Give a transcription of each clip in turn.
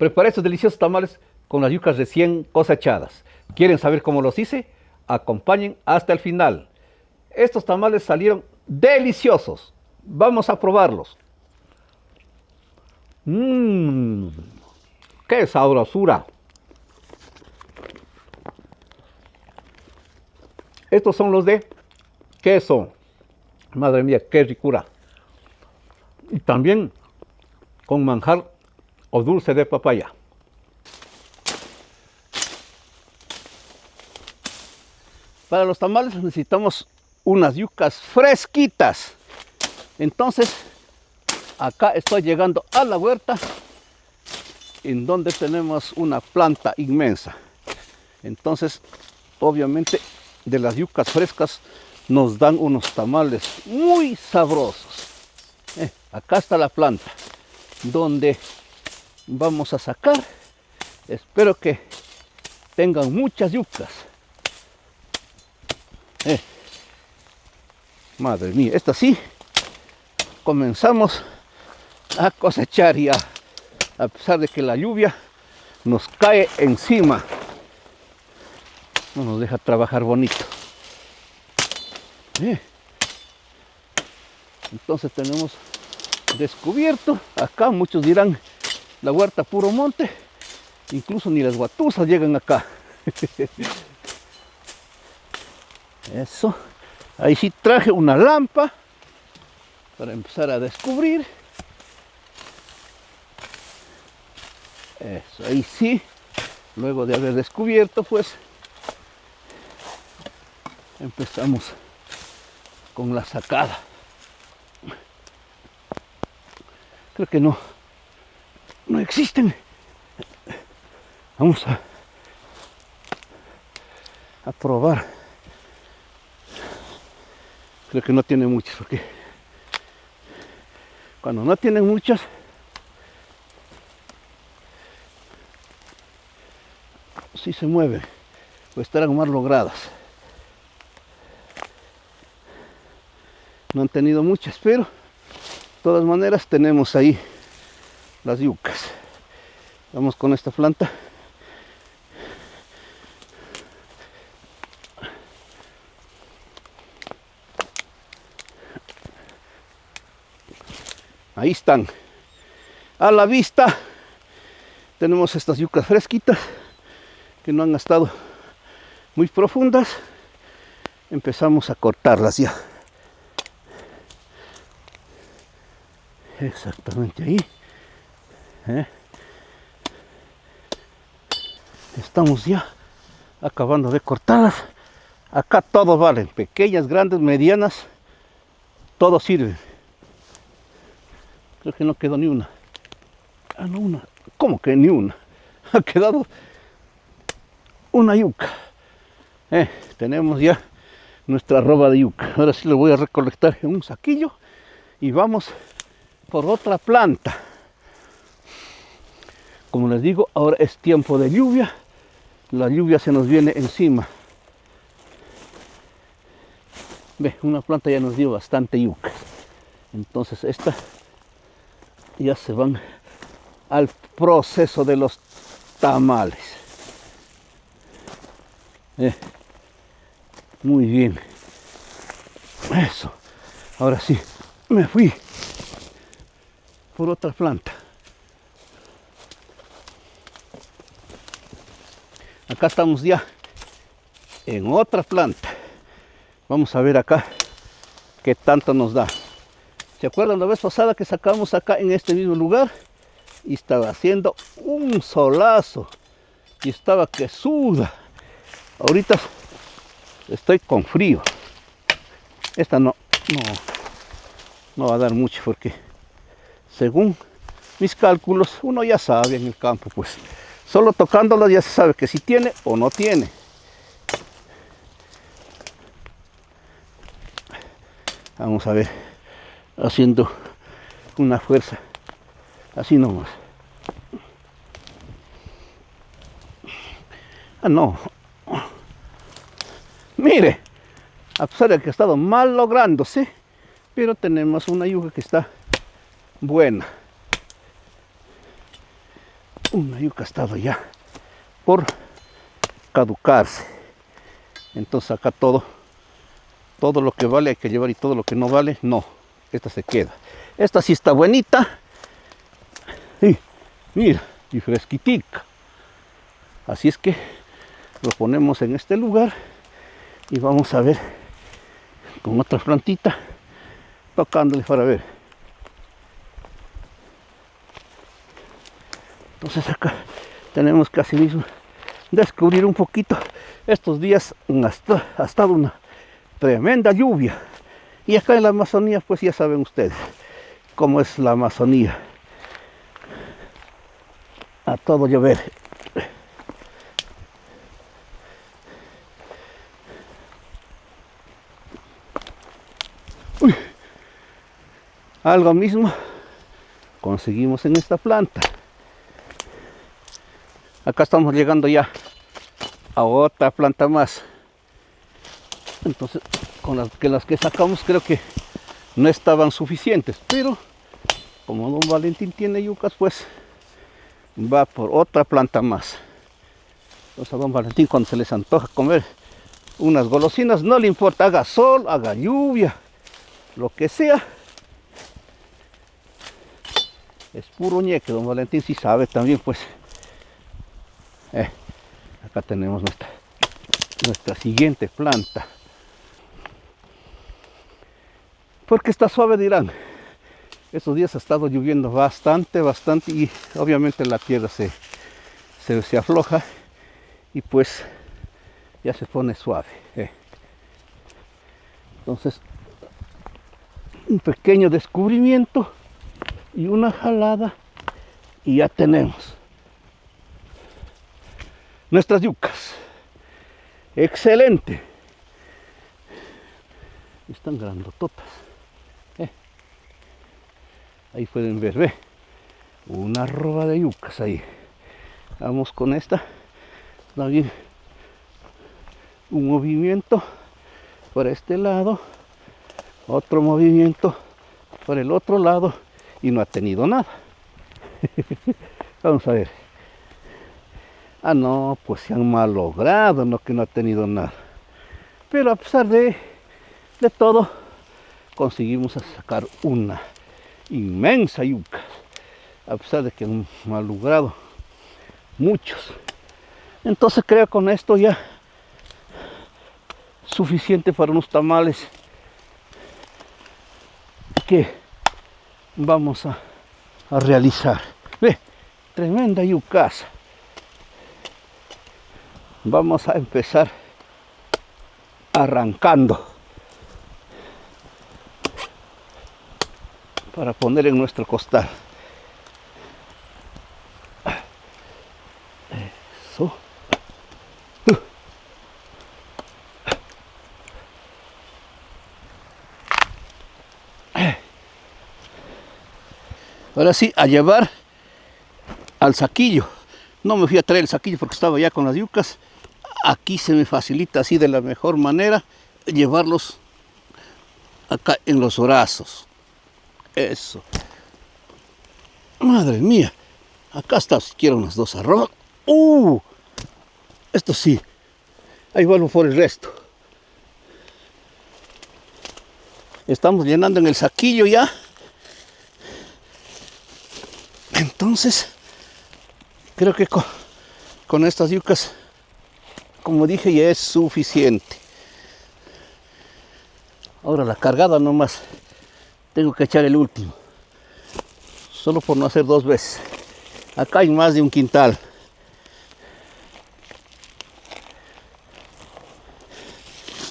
Preparé estos deliciosos tamales con las yucas recién cosechadas. ¿Quieren saber cómo los hice? Acompañen hasta el final. Estos tamales salieron deliciosos. Vamos a probarlos. Mmm, qué sabrosura. Estos son los de queso. Madre mía, qué ricura. Y también con manjar o dulce de papaya. Para los tamales necesitamos unas yucas fresquitas. Entonces, acá estoy llegando a la huerta en donde tenemos una planta inmensa. Entonces, obviamente, de las yucas frescas nos dan unos tamales muy sabrosos. Acá está la planta donde vamos a sacar. Espero que tengan muchas yucas. Madre mía, esta sí comenzamos a cosechar ya, a pesar de que la lluvia nos cae encima, no nos deja trabajar bonito. Entonces tenemos descubierto acá, muchos dirán la huerta puro monte, incluso ni las guatuzas llegan acá. Eso, ahí sí traje una lámpara para empezar a descubrir. Eso, ahí sí, luego de haber descubierto, pues empezamos con la sacada. Creo que no existen. Vamos a probar. Creo que no tiene muchas, porque cuando no tienen muchas, sí se mueven, o estarán mal logradas. No han tenido muchas, pero de todas maneras tenemos ahí las yucas. Vamos con esta planta. Ahí están. A la vista tenemos estas yucas fresquitas que no han estado muy profundas. Empezamos a cortarlas ya. Exactamente ahí. Estamos ya acabando de cortarlas. Acá todos valen, pequeñas, grandes, medianas, todos sirven. Creo que no quedó ni una. Ah, no, una. ¿Cómo que ni una? Ha quedado una yuca. Tenemos ya nuestra roba de yuca. Ahora sí lo voy a recolectar en un saquillo y vamos por otra planta. Como les digo, ahora es tiempo de lluvia. La lluvia se nos viene encima. Ve, una planta ya nos dio bastante yuca. Entonces esta ya se van al proceso de los tamales. Muy bien. Eso. Ahora sí, me fui por otra planta. Acá estamos ya en otra planta. Vamos a ver acá qué tanto nos da. ¿Se acuerdan la vez pasada que sacamos acá en este mismo lugar? Y estaba haciendo un solazo. Y estaba que suda. Ahorita estoy con frío. Esta no va a dar mucho porque según mis cálculos, uno ya sabe en el campo, pues solo tocándolas ya se sabe que si tiene o no tiene. Vamos a ver, haciendo una fuerza, así nomás. Ah, no. Mire, a pesar de que ha estado mal lográndose, pero tenemos una yuca que está buena. una yuca ha estado ya por caducarse. Entonces acá todo lo que vale hay que llevar y todo lo que no vale, no. Esta se queda. Esta sí está buenita. Sí, mira, y fresquitica. Así es que lo ponemos en este lugar y vamos a ver con otra plantita, tocándole para ver. Entonces acá tenemos que así mismo descubrir un poquito. Estos días ha estado una tremenda lluvia. Y acá en la Amazonía, pues ya saben ustedes cómo es la Amazonía. A todo llover. Uy. Algo mismo conseguimos en esta planta. Acá estamos llegando ya a otra planta más. Entonces, con las que sacamos creo que no estaban suficientes, pero como don Valentín tiene yucas, pues va por otra planta más. Entonces a don Valentín, cuando se les antoja comer unas golosinas, no le importa, haga sol, haga lluvia, lo que sea, es puro ñeque. Don Valentín sí sabe también, pues. Acá tenemos nuestra siguiente planta. Porque está suave, dirán. Estos días ha estado lloviendo bastante y obviamente la tierra se afloja y pues ya se pone suave. Entonces, un pequeño descubrimiento y una jalada y ya tenemos nuestras yucas. Excelente. Están grandototas. Ahí pueden ver, ve, una roba de yucas ahí. Vamos con esta. También un movimiento por este lado, otro movimiento por el otro lado y no ha tenido nada. Vamos a ver. Ah, no, pues se han malogrado, no que no ha tenido nada. Pero a pesar de todo, conseguimos sacar una inmensa yuca, a pesar de que han malogrado muchos. Entonces creo con esto ya suficiente para unos tamales que vamos a realizar. Ve, tremenda yucaza. Vamos a empezar arrancando para poner en nuestro costal. Eso. Ahora sí, a llevar al saquillo. No me fui a traer el saquillo porque estaba ya con las yucas. Aquí se me facilita así de la mejor manera llevarlos acá en los brazos. Eso. Madre mía. Acá está siquiera unas dos arrobas. Esto sí. Ahí vuelvo por el resto. Estamos llenando en el saquillo ya. Entonces, creo que con estas yucas, como dije, ya es suficiente. Ahora la cargada nomás. Tengo que echar el último. Solo por no hacer dos veces. Acá hay más de un quintal.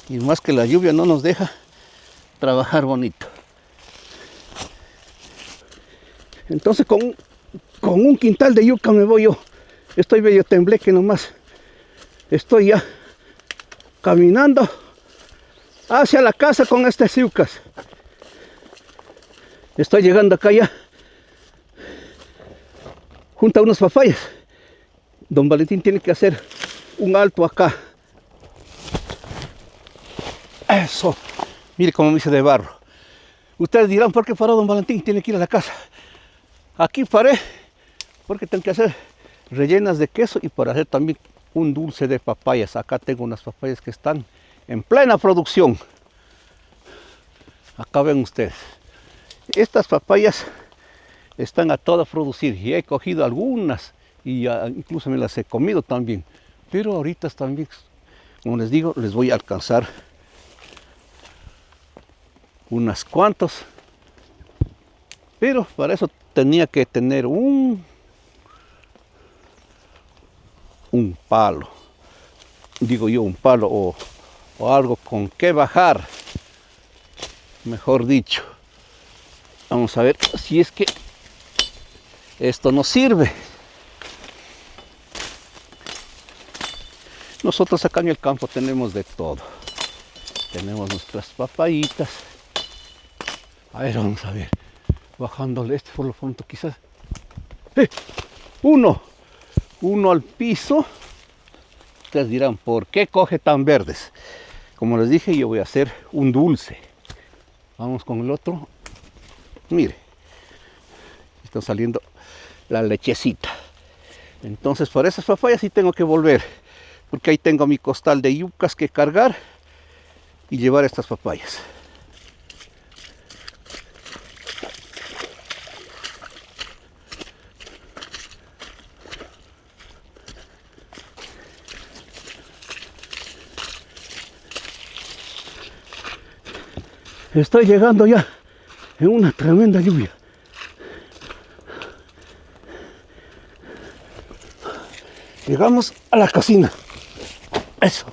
Y más que la lluvia no nos deja trabajar bonito. Entonces con un quintal de yuca me voy yo. Estoy medio tembleque nomás. Estoy ya caminando hacia la casa con estas yucas. Estoy llegando acá ya, junto a unos papayas. Don Valentín tiene que hacer un alto acá. Eso. Mire cómo me hice de barro. Ustedes dirán, ¿por qué paró don Valentín? Tiene que ir a la casa. Aquí paré porque tengo que hacer rellenas de queso y para hacer también un dulce de papayas. Acá tengo unas papayas que están en plena producción. Acá ven ustedes. Estas papayas están a todo producir y he cogido algunas y incluso me las he comido también. Pero ahorita también, como les digo, les voy a alcanzar unas cuantas. Pero para eso tenía que tener un palo. Digo yo, un palo o algo con que bajar. Mejor dicho. Vamos a ver si es que esto nos sirve. Nosotros acá en el campo tenemos de todo. Tenemos nuestras papayitas. A ver, vamos a ver. Bajándole este por lo pronto quizás. Uno al piso. Ustedes dirán, ¿por qué coge tan verdes? Como les dije, yo voy a hacer un dulce. Vamos con el otro. Mire, está saliendo la lechecita. Entonces para esas papayas sí tengo que volver, porque ahí tengo mi costal de yucas que cargar y llevar estas papayas. Estoy llegando ya en una tremenda lluvia. Llegamos a la cocina. Eso.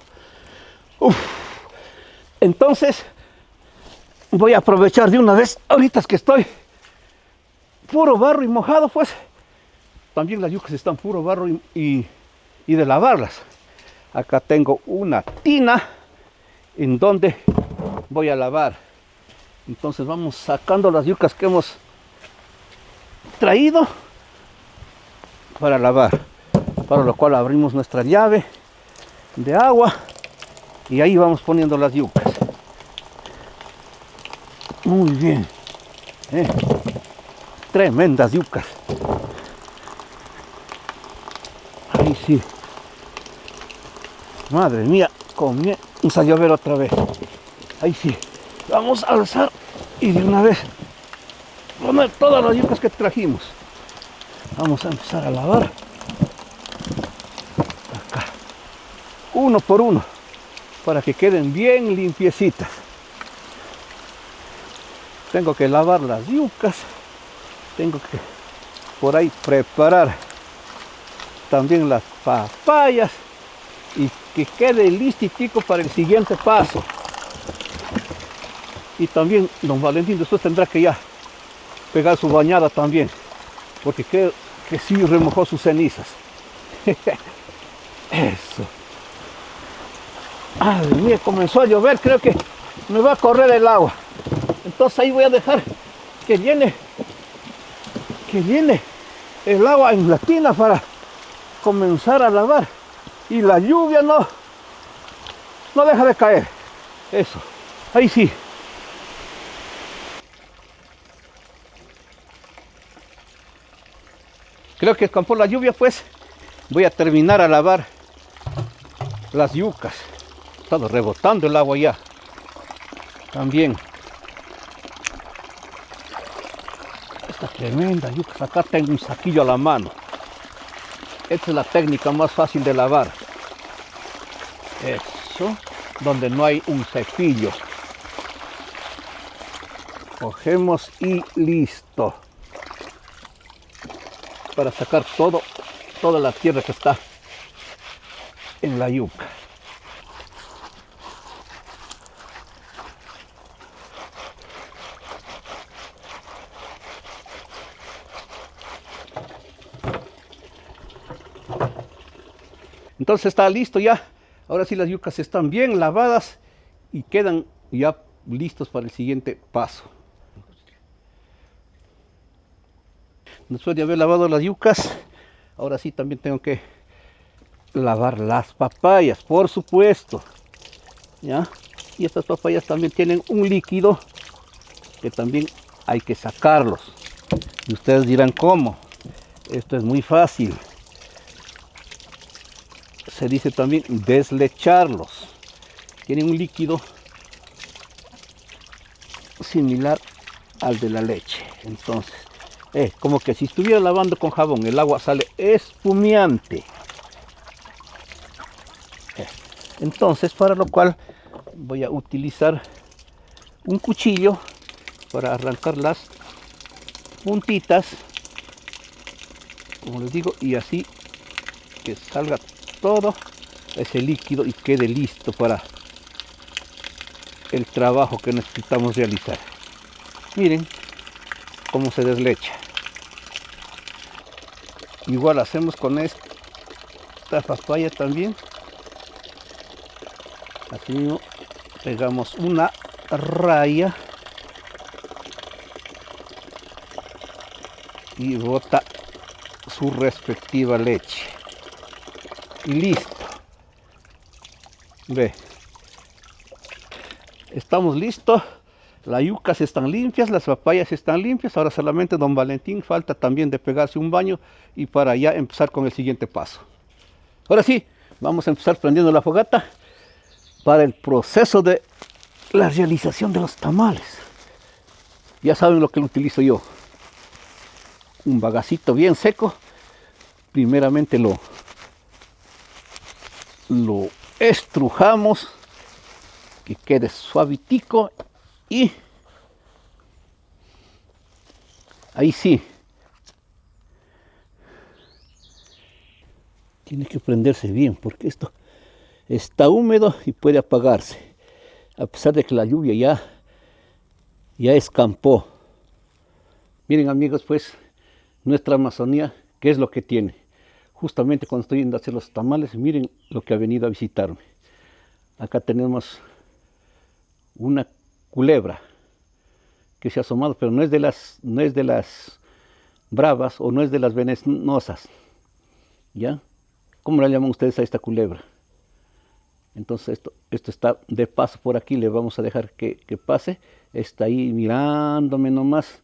Uf. Entonces voy a aprovechar de una vez, ahorita es que estoy puro barro y mojado, pues también las yucas están puro barro y de lavarlas. Acá tengo una tina en donde voy a lavar. Entonces vamos sacando las yucas que hemos traído para lavar, para lo cual abrimos nuestra llave de agua y ahí vamos poniendo las yucas. Muy bien, tremendas yucas. Ahí sí, madre mía, comienza a llover otra vez. Ahí sí, vamos a alzar y de una vez poner todas las yucas que trajimos. Vamos a empezar a lavar acá, uno por uno, para que queden bien limpiecitas. Tengo que lavar las yucas, tengo que por ahí preparar también las papayas y que quede listico para el siguiente paso. Y también don Valentín después tendrá que ya pegar su bañada también, porque creo que sí remojó sus cenizas. Eso. Ay, mira, comenzó a llover, creo que me va a correr el agua. Entonces ahí voy a dejar que llene el agua en la tina para comenzar a lavar. Y la lluvia no deja de caer. Eso, ahí sí. Creo que con por la lluvia pues voy a terminar a lavar las yucas. Está rebotando el agua ya. También. Esta tremenda yuca. Acá tengo un saquillo a la mano. Esta es la técnica más fácil de lavar. Eso. Donde no hay un cepillo. Cogemos y listo. Para sacar toda la tierra que está en la yuca. Entonces está listo ya. Ahora sí las yucas están bien lavadas y quedan ya listos para el siguiente paso. Después de haber lavado las yucas, ahora sí también tengo que lavar las papayas, por supuesto. ¿Ya? Y estas papayas también tienen un líquido que también hay que sacarlos. Y ustedes dirán, ¿cómo? Esto es muy fácil. se dice también deslecharlos. Tienen un líquido similar al de la leche. Entonces, como que si estuviera lavando con jabón, el agua sale espumiante. Entonces, para lo cual voy a utilizar un cuchillo para arrancar las puntitas, como les digo, y así que salga todo ese líquido y quede listo para el trabajo que necesitamos realizar. Miren cómo se deslecha. Igual hacemos con esta papaya también. Así mismo pegamos una raya y bota su respectiva leche. Y listo. Ve. Estamos listos. Las yucas están limpias, las papayas están limpias. Ahora solamente don Valentín falta también de pegarse un baño y para ya empezar con el siguiente paso. Ahora sí, vamos a empezar prendiendo la fogata para el proceso de la realización de los tamales. Ya saben lo que utilizo yo. Un bagacito bien seco. Primeramente lo estrujamos, que quede suavitico, y ahí sí tiene que prenderse bien, porque esto está húmedo y puede apagarse, a pesar de que la lluvia ya escampó. Miren, amigos, pues nuestra Amazonía, ¿qué es lo que tiene? Justamente cuando estoy yendo a hacer los tamales, miren lo que ha venido a visitarme. Acá tenemos una culebra que se ha asomado, pero no es de las bravas o no es de las venenosas. ¿Ya? ¿Cómo la llaman ustedes a esta culebra? Entonces esto está de paso por aquí, le vamos a dejar que pase. Está ahí mirándome nomás.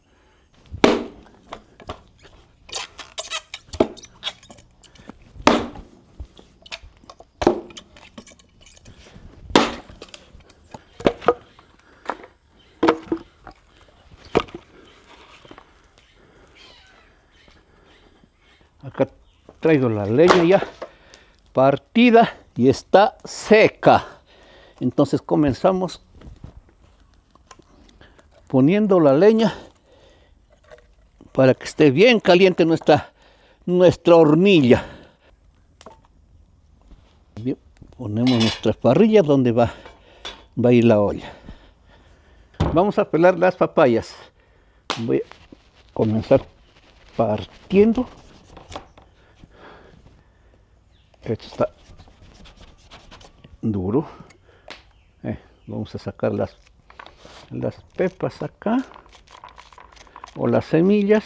Acá traigo la leña ya partida y está seca. Entonces comenzamos poniendo la leña para que esté bien caliente nuestra hornilla. Bien, ponemos nuestra parrilla donde va a ir la olla. Vamos a pelar las papayas. Voy a comenzar partiendo. Esto está duro. Vamos a sacar las pepas acá, o las semillas.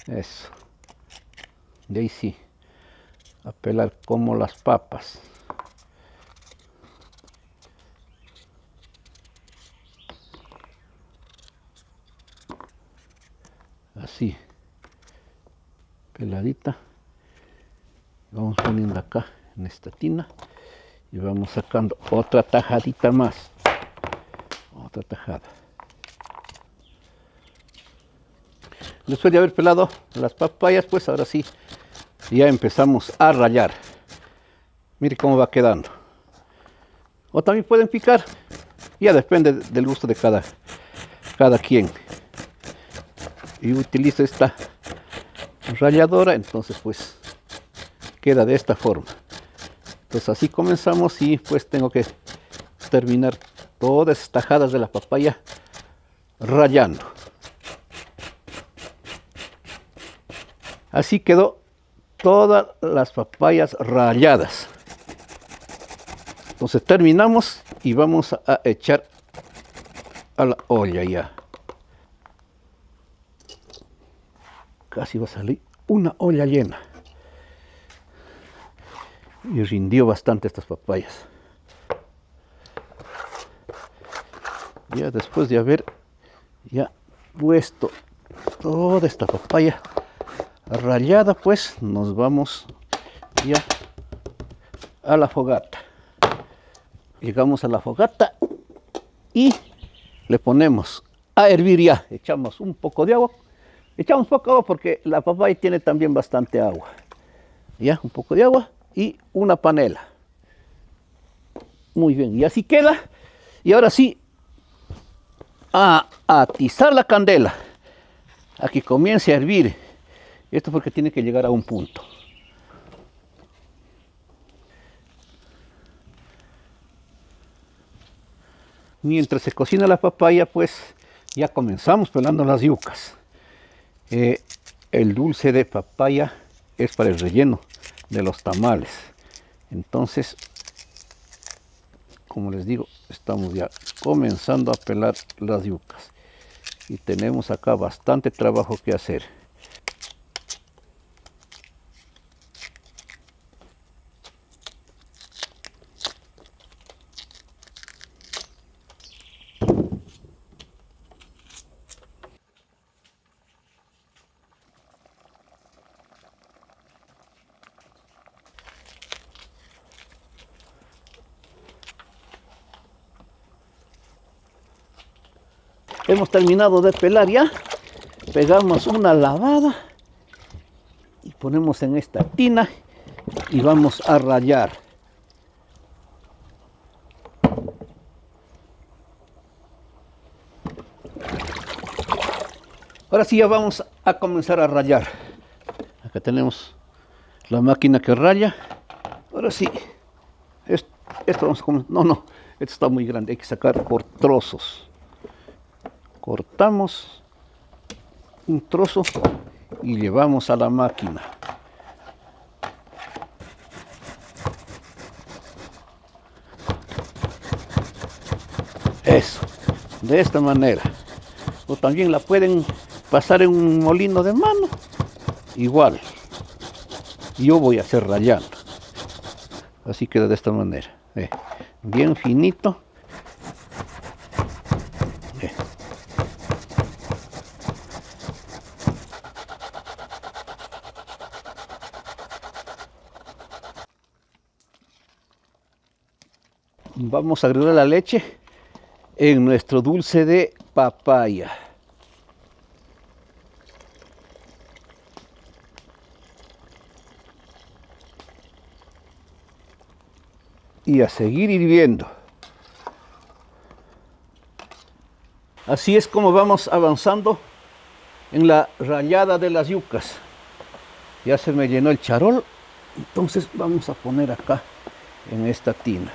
Eso. De ahí sí, a pelar como las papas. Así, peladita. Vamos poniendo acá en esta tina y vamos sacando otra tajadita más, otra tajada. Después de haber pelado las papayas, pues ahora sí ya empezamos a rallar. Mire cómo va quedando. O también pueden picar, ya depende del gusto de cada quien. Y utilizo esta ralladora, entonces pues queda de esta forma. Entonces así comenzamos y pues tengo que terminar todas estas tajadas de la papaya rallando. Así quedó todas las papayas ralladas. Entonces terminamos y vamos a echar a la olla ya. Casi va a salir una olla llena. Y rindió bastante estas papayas. Ya después de haber ya puesto toda esta papaya rallada, pues nos vamos ya a la fogata. Llegamos a la fogata y le ponemos a hervir ya. Echamos un poco de agua. Echamos poco agua porque la papaya tiene también bastante agua. Ya, un poco de agua y una panela. Muy bien, y así queda. Y ahora sí, a atizar la candela, a que comience a hervir. Esto porque tiene que llegar a un punto. Mientras se cocina la papaya, pues ya comenzamos pelando las yucas. El dulce de papaya es para el relleno de los tamales. Entonces, como les digo, estamos ya comenzando a pelar las yucas. Y tenemos acá bastante trabajo que hacer. Hemos terminado de pelar ya. Pegamos una lavada y ponemos en esta tina y vamos a rallar. Ahora sí ya vamos a comenzar a rallar. Acá tenemos la máquina que raya. Ahora sí, esto vamos a comenzar. No, esto está muy grande, hay que sacar por trozos. Cortamos un trozo y llevamos a la máquina. Eso, de esta manera. O también la pueden pasar en un molino de mano, igual. Yo voy a hacer rallando. Así queda de esta manera. Bien finito. Vamos a agregar la leche en nuestro dulce de papaya. Y a seguir hirviendo. Así es como vamos avanzando en la rallada de las yucas. Ya se me llenó el charol, entonces vamos a poner acá en esta tina.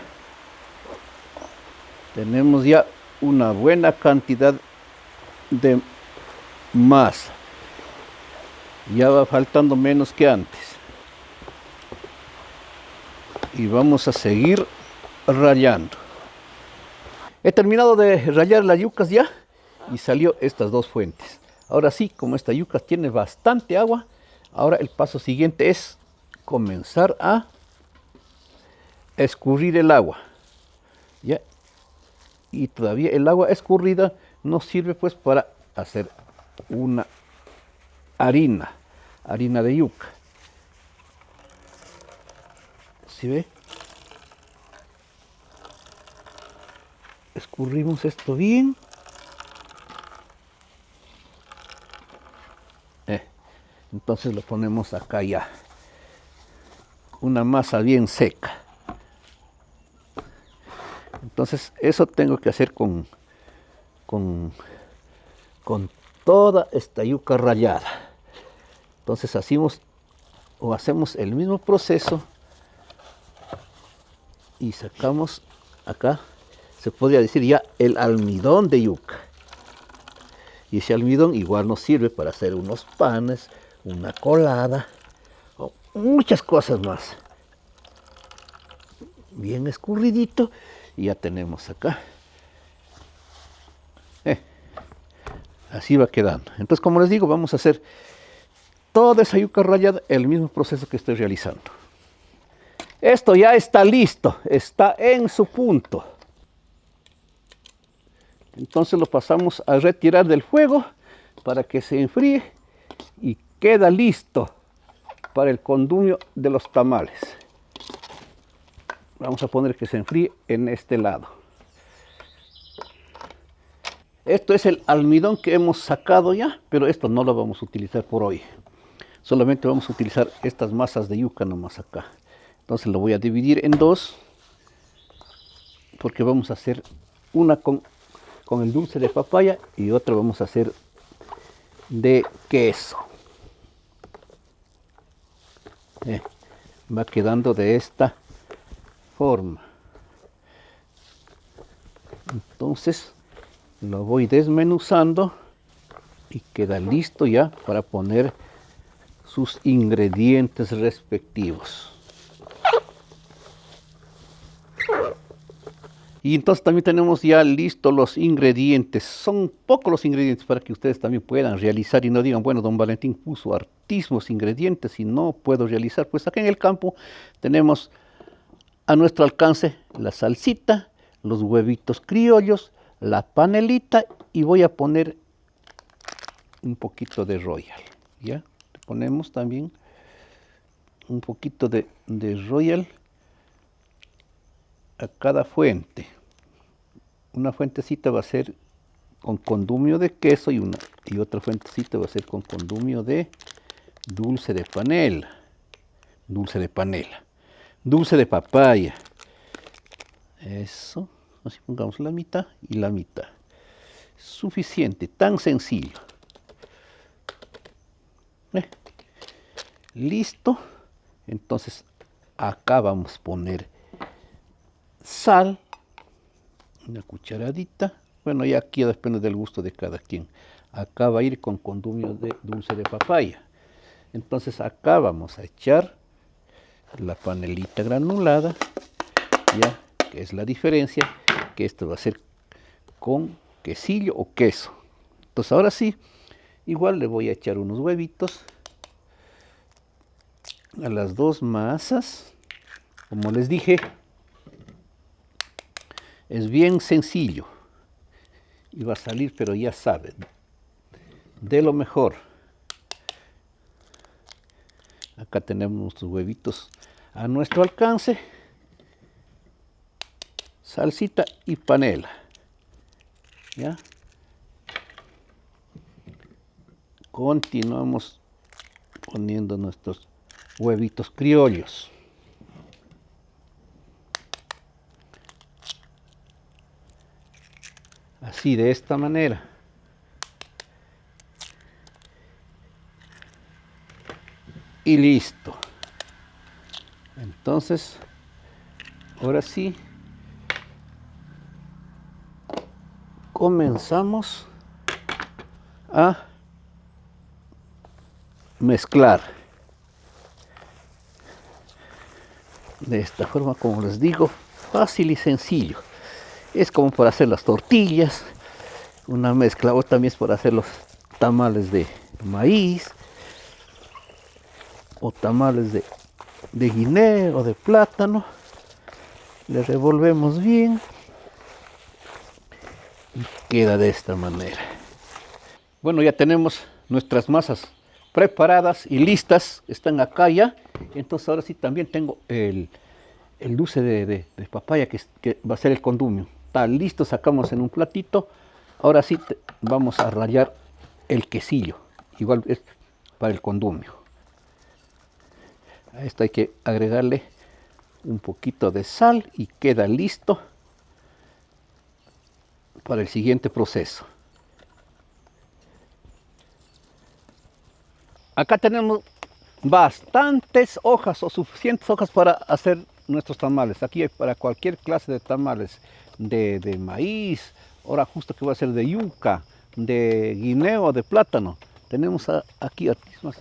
Tenemos ya una buena cantidad de masa. Ya va faltando menos que antes. Y vamos a seguir rallando. He terminado de rallar las yucas ya y salió estas dos fuentes. Ahora sí, como esta yuca tiene bastante agua, ahora el paso siguiente es comenzar a escurrir el agua. ¿Ya? Y todavía el agua escurrida nos sirve pues para hacer una harina de yuca. ¿Sí ve? Escurrimos esto bien. Entonces lo ponemos acá ya. Una masa bien seca. Entonces eso tengo que hacer con toda esta yuca rallada. Entonces hacemos el mismo proceso y sacamos acá, se podría decir ya el almidón de yuca. Y ese almidón igual nos sirve para hacer unos panes, una colada, o muchas cosas más. Bien escurridito y ya tenemos acá. Así va quedando. Entonces, como les digo, vamos a hacer toda esa yuca rallada, el mismo proceso que estoy realizando. Esto ya está listo, está en su punto. Entonces lo pasamos a retirar del fuego para que se enfríe y queda listo para el condumio de los tamales. Vamos a poner que se enfríe en este lado. Esto es el almidón que hemos sacado ya, pero esto no lo vamos a utilizar por hoy. Solamente vamos a utilizar estas masas de yuca nomás acá. Entonces lo voy a dividir en dos, porque vamos a hacer una con el dulce de papaya y otra vamos a hacer de queso. Va quedando de esta forma. Entonces lo voy desmenuzando y queda listo ya para poner sus ingredientes respectivos. Y entonces también tenemos ya listos los ingredientes. Son pocos los ingredientes para que ustedes también puedan realizar y no digan, bueno, don Valentín puso hartísimos ingredientes y no puedo realizar. Pues acá en el campo tenemos a nuestro alcance la salsita, los huevitos criollos, la panelita y voy a poner un poquito de royal. ¿Ya? Ponemos también un poquito de royal a cada fuente. Una fuentecita va a ser con condumio de queso y otra fuentecita va a ser con condumio de dulce de panela, dulce de papaya. Eso, así pongamos la mitad y la mitad. Suficiente, tan sencillo. Listo. Entonces acá vamos a poner sal, una cucharadita. Bueno, ya aquí depende del gusto de cada quien. Acá va a ir con condumio de dulce de papaya. Entonces acá vamos a echar la panelita granulada, ya que es la diferencia, que esto va a ser con quesillo o queso. Entonces ahora sí, igual le voy a echar unos huevitos a las dos masas. Como les dije, es bien sencillo y va a salir, pero ya saben, de lo mejor. Acá tenemos nuestros huevitos a nuestro alcance, salsita y panela. ¿Ya? Continuamos poniendo nuestros huevitos criollos. Así, de esta manera. Y listo. Entonces, ahora sí, comenzamos a mezclar. De esta forma, como les digo, fácil y sencillo. Es como para hacer las tortillas, una mezcla, o también es para hacer los tamales de maíz, o tamales de guineo o de plátano. Le revolvemos bien y queda de esta manera. Bueno, ya tenemos nuestras masas preparadas y listas, están acá ya. Entonces ahora sí también tengo el dulce de papaya que va a ser el condumio. Está listo, sacamos en un platito. Ahora sí vamos a rallar el quesillo, igual es para el condumio. A esto hay que agregarle un poquito de sal y queda listo para el siguiente proceso. Acá tenemos bastantes hojas o suficientes hojas para hacer nuestros tamales. Aquí hay para cualquier clase de tamales, de maíz, ahora justo que va a ser de yuca, de guineo, de plátano. Tenemos aquí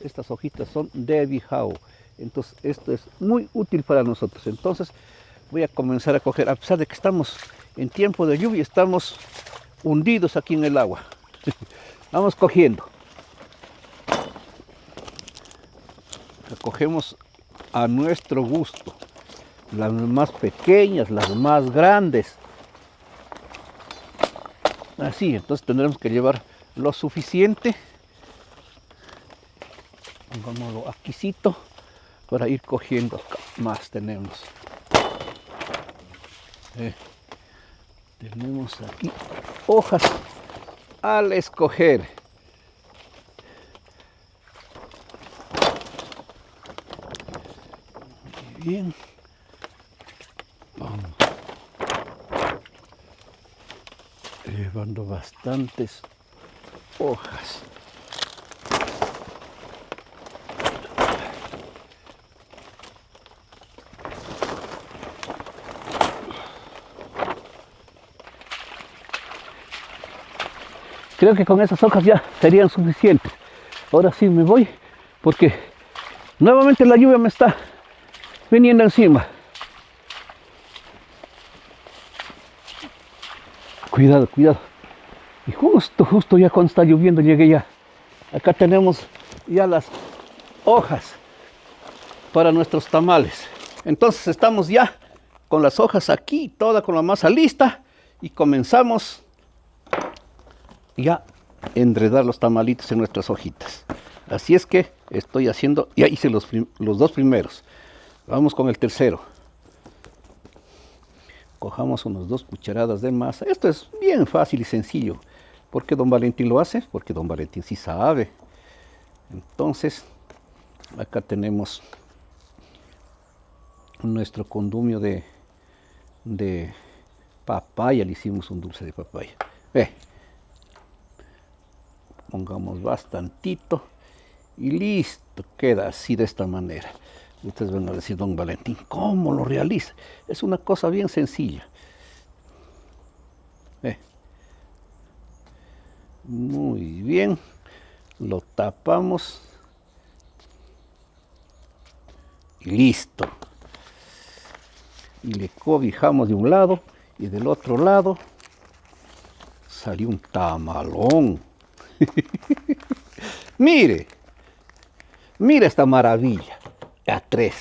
estas hojitas, son de bijao. Entonces esto es muy útil para nosotros. Entonces voy a comenzar a coger, a pesar de que estamos en tiempo de lluvia, estamos hundidos aquí en el agua. Vamos cogiendo. Cogemos a nuestro gusto, las más pequeñas, las más grandes. Así, entonces tendremos que llevar lo suficiente. Pongámoslo aquícito para ir cogiendo acá. Más tenemos. Tenemos aquí hojas al escoger. Muy bien. Vamos llevando bastantes hojas. Creo que con esas hojas ya serían suficientes. Ahora sí me voy porque nuevamente la lluvia me está viniendo encima. Cuidado, cuidado. Y justo ya cuando está lloviendo llegué ya. Acá tenemos ya las hojas para nuestros tamales. Entonces estamos ya con las hojas aquí, toda con la masa lista y comenzamos ya a enredar los tamalitos en nuestras hojitas. Así es que estoy haciendo, ya hice los dos primeros. Vamos con el tercero. Cojamos unas 2 cucharadas de masa. Esto es bien fácil y sencillo. ¿Por qué don Valentín lo hace? Porque don Valentín sí sabe. Entonces, acá tenemos nuestro condumio de papaya. Le hicimos un dulce de papaya. Pongamos bastantito y listo. Queda así de esta manera. Ustedes van a decir, don Valentín, ¿cómo lo realiza? Es una cosa bien sencilla. Muy bien. Lo tapamos. Y listo. Y le cobijamos de un lado y del otro lado salió un tamalón. Mire esta maravilla. A 3.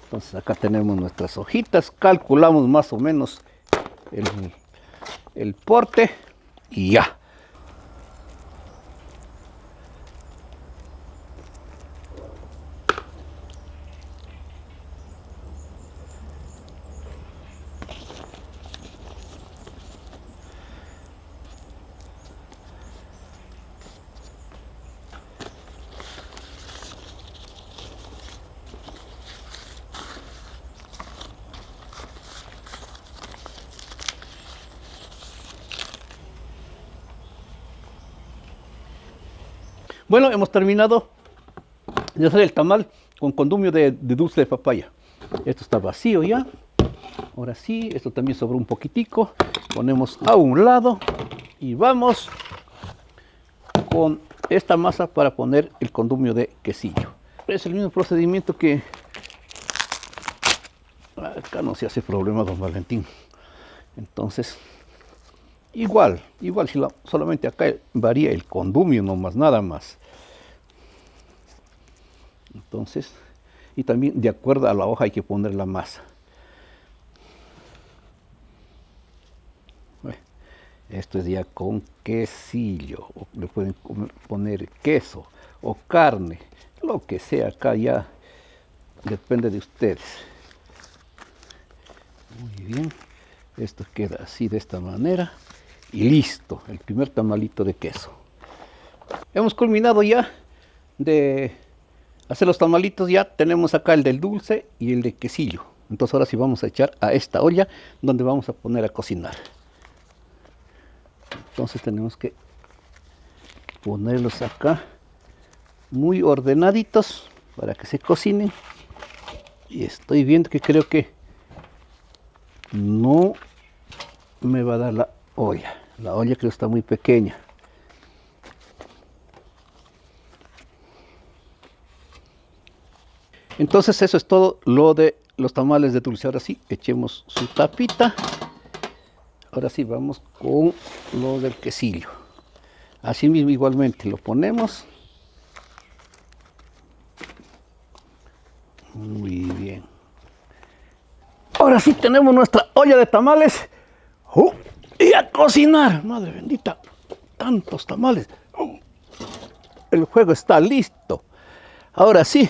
Entonces acá tenemos nuestras hojitas, calculamos más o menos el porte y ya. Bueno, hemos terminado de hacer el tamal con condumio de dulce de papaya. Esto está vacío ya. Ahora sí, esto también sobró un poquitico. Ponemos a un lado y vamos con esta masa para poner el condumio de quesillo. Es el mismo procedimiento que acá no se hace problema, don Valentín. Entonces, igual si solamente acá varía el condumio, no más, nada más. Entonces, y también de acuerdo a la hoja hay que poner la masa. Esto es ya con quesillo, o le pueden poner queso o carne, lo que sea, acá ya depende de ustedes. Muy bien, esto queda así de esta manera y listo, el primer tamalito de queso. Hemos culminado ya de hacer los tamalitos, ya tenemos acá el del dulce y el de quesillo. Entonces ahora sí vamos a echar a esta olla donde vamos a poner a cocinar. Entonces tenemos que ponerlos acá muy ordenaditos para que se cocinen. Y estoy viendo que creo que no me va a dar la olla. La olla creo que está muy pequeña. Entonces eso es todo lo de los tamales de dulce. Ahora sí, echemos su tapita. Ahora sí, vamos con lo del quesillo. Así mismo igualmente lo ponemos. Muy bien. Ahora sí tenemos nuestra olla de tamales. Y a cocinar. Madre bendita, tantos tamales. El juego está listo. Ahora sí,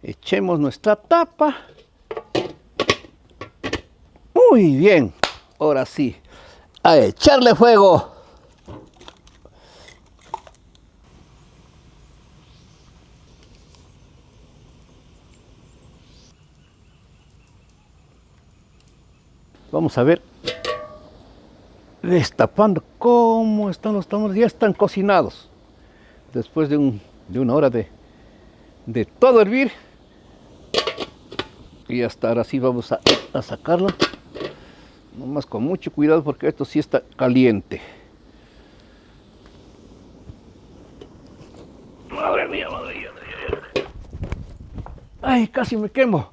Echemos nuestra tapa. Muy bien. Ahora sí, a echarle fuego. Vamos a ver, destapando cómo están los tamales. Ya están cocinados. Después de una hora de todo hervir. Y hasta ahora sí vamos a sacarlo. Nomás con mucho cuidado porque esto sí está caliente. Madre mía, madre mía. Ay, casi me quemo.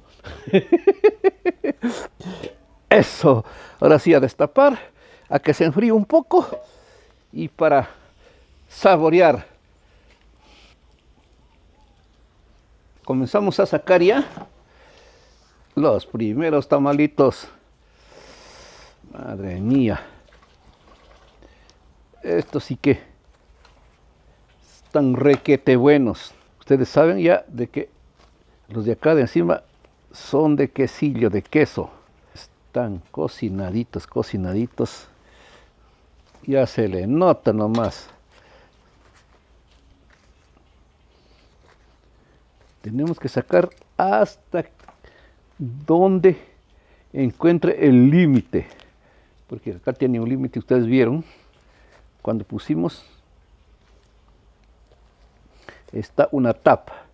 Eso. Ahora sí a destapar, a que se enfríe un poco y para saborear. Comenzamos a sacar ya los primeros tamalitos. Madre mía. Estos sí que están requete buenos. Ustedes saben ya de que los de acá de encima son de quesillo, de queso. Están cocinaditos, cocinaditos. Ya se le nota nomás. Tenemos que sacar hasta donde encuentre el límite. Porque acá tiene un límite, ustedes vieron. Cuando pusimos, está una tapa.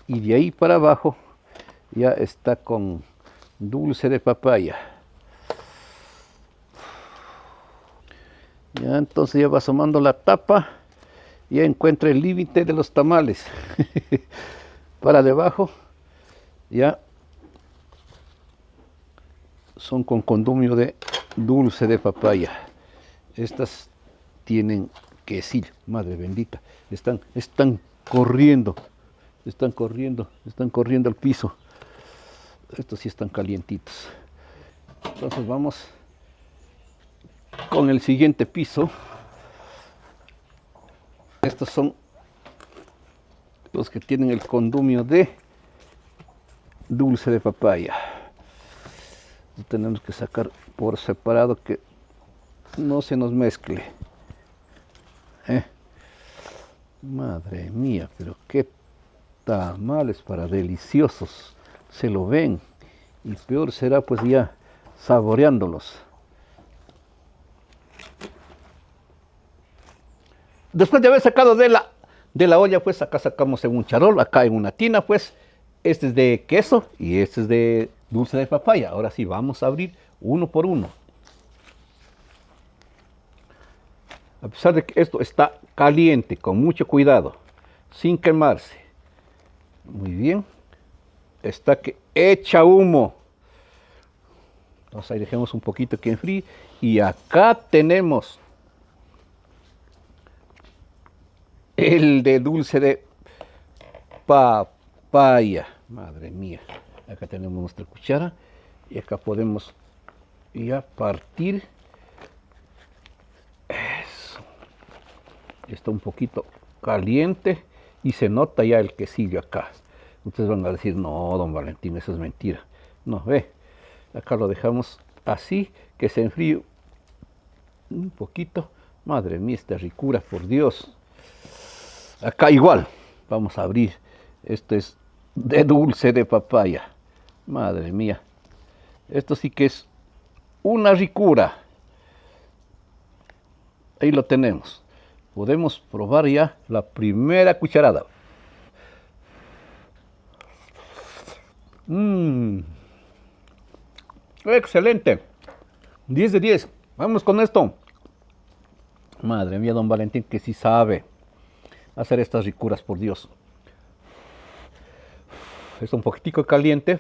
Y de ahí para abajo ya está con dulce de papaya. Ya entonces ya va asomando la tapa. Ya encuentra el límite de los tamales. Para debajo ya son con condumio de dulce de papaya. Estas tienen quesillo, madre bendita. Están corriendo al piso. Estos sí están calientitos. Entonces vamos con el siguiente piso. Estos son los que tienen el condumio de dulce de papaya. Tenemos que sacar por separado que no se nos mezcle. Madre mía, pero qué tamales para deliciosos. Se lo ven. Y peor será pues ya saboreándolos. Después de haber sacado de la olla, pues acá sacamos en un charol, acá en una tina, pues este es de queso y este es de dulce de papaya. Ahora sí, vamos a abrir uno por uno. A pesar de que esto está caliente, con mucho cuidado, sin quemarse. Muy bien. Está que echa humo. Entonces ahí dejemos un poquito que enfríe. Y acá tenemos el de dulce de papaya. Madre mía. Acá tenemos nuestra cuchara. Y acá podemos ya partir. Eso. Está un poquito caliente. Y se nota ya el quesillo acá. Ustedes van a decir, no, don Valentín, eso es mentira. No, ve. Acá lo dejamos así, que se enfríe un poquito. Madre mía, esta ricura, por Dios. Acá igual, vamos a abrir. Esto es de dulce de papaya. Madre mía. Esto sí que es una ricura. Ahí lo tenemos. Podemos probar ya la primera cucharada. Excelente. 10 de 10. Vamos con esto. Madre mía, don Valentín, que sí sabe hacer estas ricuras, por Dios. Es un poquitico caliente.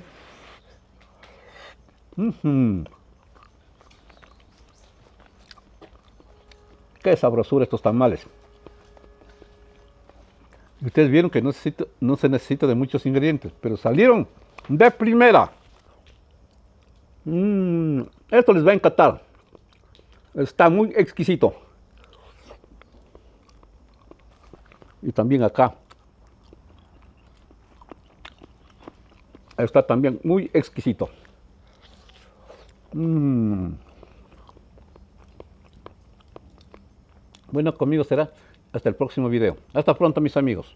Qué sabrosura estos tamales. Ustedes vieron que no se necesita de muchos ingredientes, pero salieron de primera. Esto les va a encantar. Está muy exquisito. Y también acá. Está también muy exquisito. Bueno, conmigo será hasta el próximo video. Hasta pronto, mis amigos.